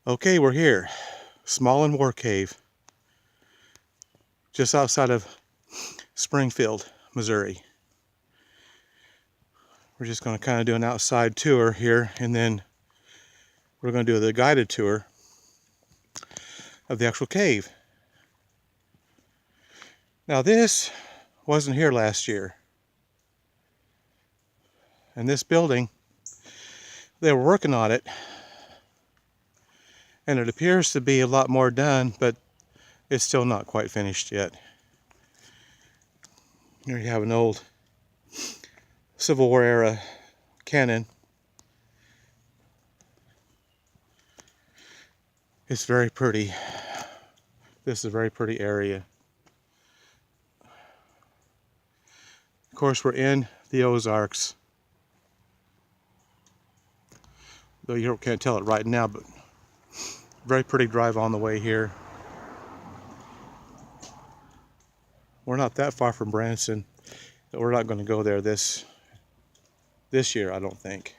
Okay, we're here. Smallin War Cave. Just outside of Springfield, Missouri. We're just going to kind of do an outside tour here, and then we're going to do the guided tour of the actual cave. Now this wasn't here last year. And this building, they were working on it, and it appears to be a lot more done, but it's still not quite finished yet. Here you have an old Civil War era cannon. It's very pretty. This is a very pretty area. Of course, we're in the Ozarks. Though you can't tell it right now, but very pretty drive on the way here. We're not that far from Branson, but we're not going to go there this year, I don't think.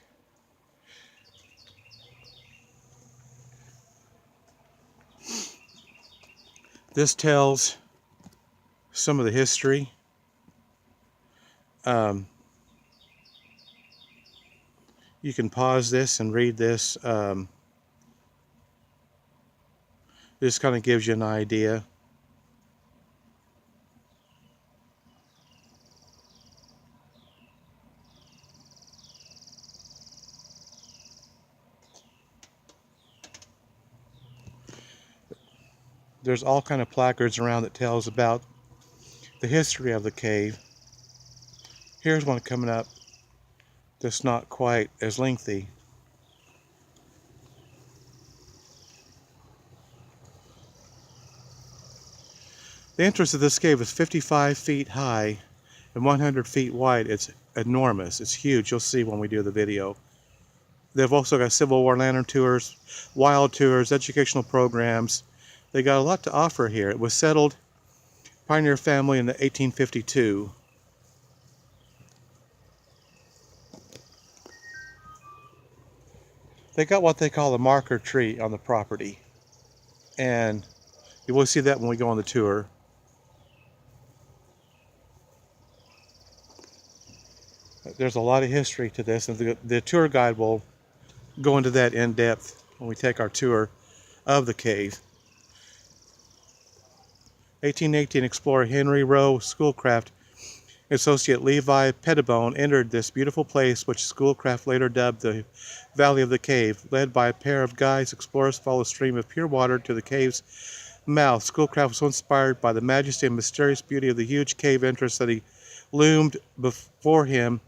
This tells some of the history. You can pause this and read this. This kind of gives you an idea. There's all kind of placards around that tells about the history of the cave. Here's one coming up that's not quite as lengthy. The entrance of this cave is 55 feet high and 100 feet wide. It's enormous. It's huge. You'll see when we do the video. They've also got Civil War lantern tours, wild tours, educational programs. They got a lot to offer here. It was settled pioneer family in 1852. They got what they call a marker tree on the property, and you will see that when we go on the tour. There's a lot of history to this, and the tour guide will go into that in depth when we take our tour of the cave. 1818 explorer Henry Rowe Schoolcraft associate Levi Pettibone entered this beautiful place, which Schoolcraft later dubbed the Valley of the Cave. Led by a pair of guides, explorers followed a stream of pure water to the cave's mouth. Schoolcraft was so inspired by the majesty and mysterious beauty of the huge cave entrance that before him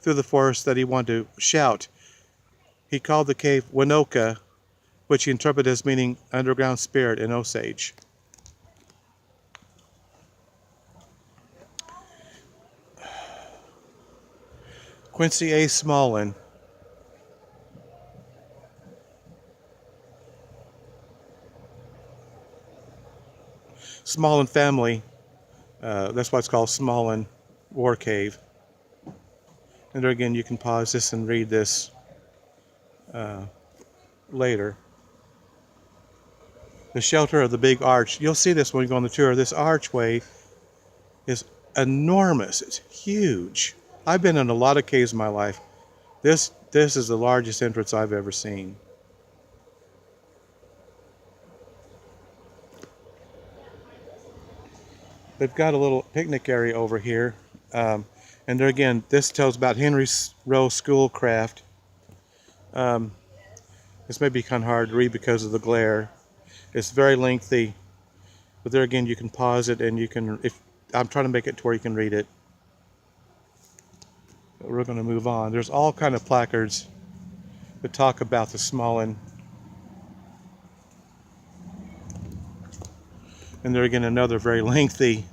through the forest that he wanted to shout. He called the cave Winoka, which he interpreted as meaning underground spirit in Osage. Quincy A. Smallin. Smallin family. That's why it's called Smallin War Cave. And there again, you can pause this and read this later. The shelter of the big arch. You'll see this when we go on the tour. This archway is enormous. It's huge. I've been in a lot of caves in my life. This is the largest entrance I've ever seen. They've got a little picnic area over here. And there again, this tells about Henry Rowe Schoolcraft. This may be kind of hard to read because of the glare. It's very lengthy, but there again, you can pause it and you can, if I'm trying to make it to where you can read it. But we're going to move on. There's all kind of placards that talk about the Smallin. And there again, another very lengthy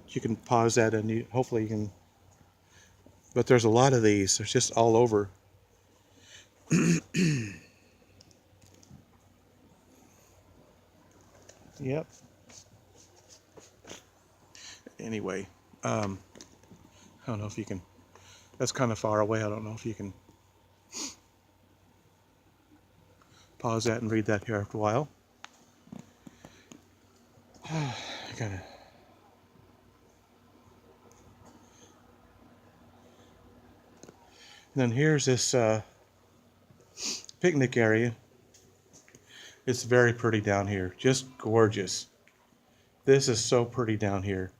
you can pause that and hopefully you can, but there's a lot of these. There's just all over. Yep. Anyway, I don't know if you can, that's kind of far away. I don't know if you can pause that and read that here after a while. I gotta. And then here's this picnic area. It's very pretty down here, just gorgeous. This is so pretty down here.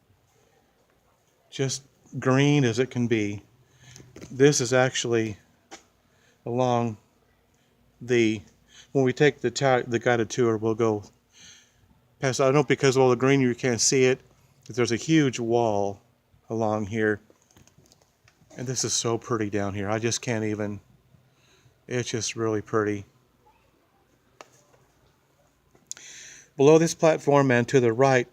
Just green as it can be. This is actually along the, when we take the guided tour, we'll go past, I don't know, because of all the green you can't see it, but there's a huge wall along here. And this is so pretty down here. I just can't even, it's just really pretty. Below this platform and to the right,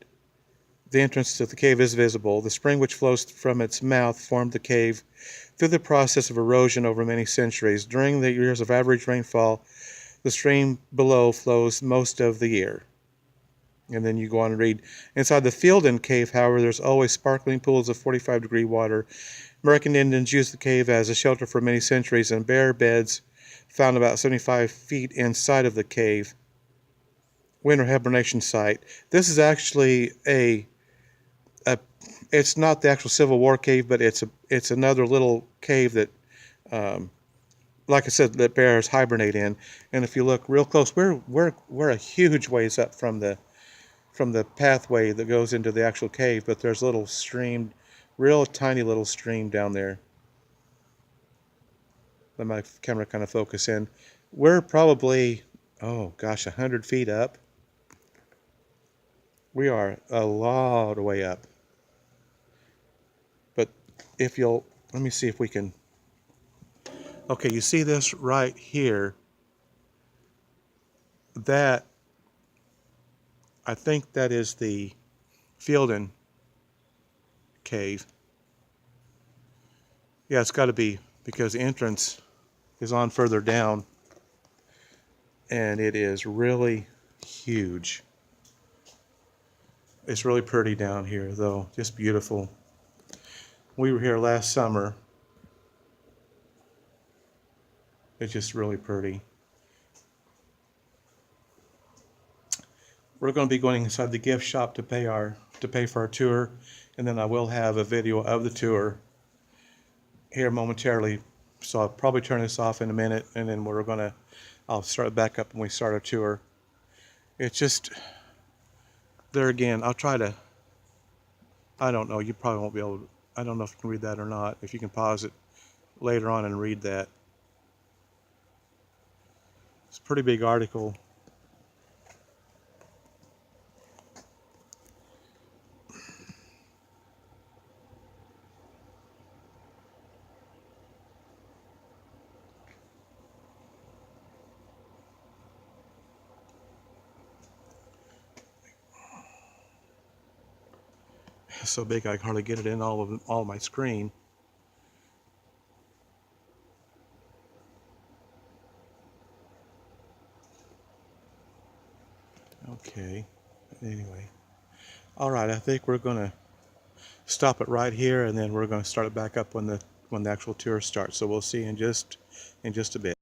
the entrance to the cave is visible. The spring which flows from its mouth formed the cave through the process of erosion over many centuries. During the years of average rainfall, the stream below flows most of the year. And then you go on and read. Inside the Fielden cave, however, there's always sparkling pools of 45-degree water. American Indians used the cave as a shelter for many centuries, and bear beds found about 75 feet inside of the cave. Winter hibernation site. This is actually it's not the actual Civil War cave, but it's another little cave that, like I said, that bears hibernate in. And if you look real close, we're a huge ways up from the pathway that goes into the actual cave, but there's a little stream, real tiny little stream down there. Let my camera kind of focus in. We're probably, oh gosh, 100 feet up. We are a lot of way up. But if you'll, let me see if we can, okay, you see this right here? That, I think that is the Fielden cave. Yeah, it's got to be, because the entrance is on further down, and it is really huge. It's really pretty down here, though, just beautiful. We were here last summer. It's just really pretty. We're going to be going inside the gift shop to pay for our tour, and then I will have a video of the tour here momentarily. So I'll probably turn this off in a minute, and then I'll start it back up when we start our tour. It's just, there again, I'll try to, I don't know, you probably won't be able to, I don't know if you can read that or not. If you can pause it later on and read that. It's a pretty big article. It's so big I can hardly get it in all of my screen. Okay, anyway. All right, I think we're going to stop it right here, and then we're going to start it back up when the actual tour starts. So we'll see in just a bit.